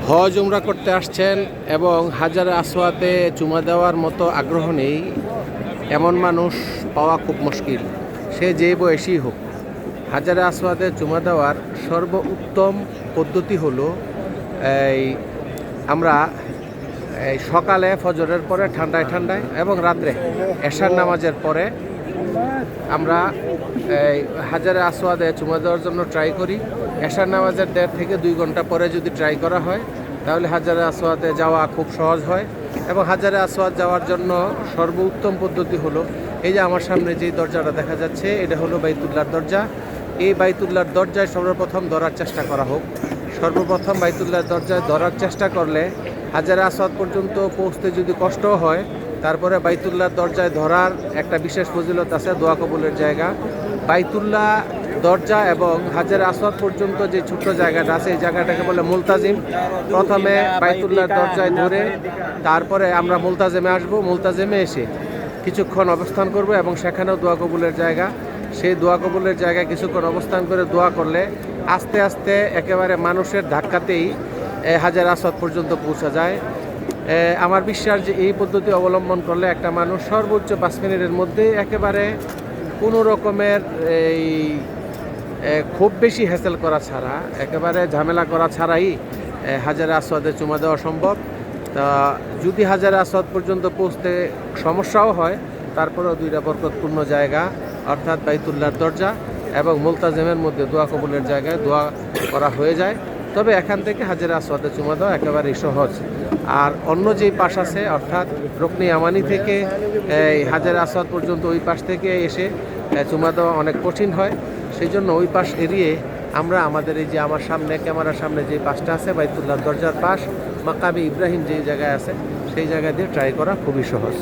হজ উমরা করতে আসছেন এবং হাজারে আসওয়াদে চুমা দেওয়ার মতো আগ্রহ নেই এমন মানুষ পাওয়া খুব মুশকিল। সে যে বয়সী হোক, হাজারে আসওয়াদে চুমা দেওয়ার সর্বোত্তম পদ্ধতি হলো আমরা সকালে ফজরের পরে ঠান্ডায় ঠান্ডায় এবং রাত্রে এশার নামাজের পরে আমরা হাজারে আসওয়াদে চুমা দেওয়ার জন্য ট্রাই করি। এশার নামাজের 1.5 থেকে 2 ঘন্টা পরে যদি ট্রাই করা হয় তাহলে হাজারে আসওয়াদে যাওয়া খুব সহজ হয়। এবং হাজারে আসওয়াদ যাওয়ার জন্য সর্বোত্তম পদ্ধতি হলো এই যে আমার সামনে যেই দরজাটা দেখা যাচ্ছে, এটা হলো বাইতুল্লাহর দরজা। এই বাইতুল্লাহর দরজায় সর্বপ্রথম ধরার চেষ্টা করা হোক। সর্বপ্রথম বাইতুল্লাহর দরজায় ধরার চেষ্টা করলে হাজারে আসওয়াদ পর্যন্ত পৌঁছতে যদি কষ্ট হয়, তারপরে বাইতুল্লাহর দরজায় ধরার একটা বিশেষ ফজিলত আছে, দোয়া কবুলের জায়গা। বাইতুল্লাহ দরজা এবং হাজারে আসওয়াদ পর্যন্ত যে ছোট্ট জায়গাটা আছে, এই জায়গাটাকে বলে মুলতাজিম। প্রথমে বাইতুল্লাহর দরজায় ধরে তারপরে আমরা মুলতাজিমে আসব। মুলতাজিমে এসে কিছুক্ষণ অবস্থান করব এবং সেখানেও দোয়া কবুলের জায়গা। সেই দোয়া কবুলের জায়গায় কিছুক্ষণ অবস্থান করে দোয়া করলে আস্তে আস্তে একেবারে মানুষের ধাক্কাতেই হাজারে আসওয়াদ পর্যন্ত পৌঁছা যায়। আমার বিশ্বাস যে এই পদ্ধতি অবলম্বন করলে একটা মানুষ সর্বোচ্চ 5 মিনিটের মধ্যে একেবারে কোনো রকমের এই খুব বেশি হ্যাসেল করা ছাড়া, একেবারে ঝামেলা করা ছাড়াই হাজারে আসওয়াদে চুমা দেওয়া সম্ভব। তা যদি হাজারে আসওয়াদ পর্যন্ত পৌঁছতে সমস্যাও হয়, তারপরেও 2টা বরকতপূর্ণ জায়গা অর্থাৎ বাইতুল্লাহর দরজা এবং মুলতাজিমের মধ্যে দোয়া কবুলের জায়গায় দোয়া করা হয়ে যায়। তবে এখান থেকে হাজারে আসওয়াদে চুমা দেওয়া একেবারেই সহজ। আর অন্য যেই পাশ আছে অর্থাৎ রুকনি ইয়ামানি থেকে এই হাজারে আসওয়াদ পর্যন্ত ওই পাশ থেকে এসে চুমা দেওয়া অনেক কঠিন হয়। সেই জন্য ওই পাশ এড়িয়ে আমরা আমাদের এই যে আমার সামনে ক্যামেরার সামনে যে পাশটা আছে বাইতুল্লাহর দরজার পাশ, মাকামে ইব্রাহিম যেই জায়গায় আছে সেই জায়গা দিয়ে ট্রাই করা খুবই সহজ।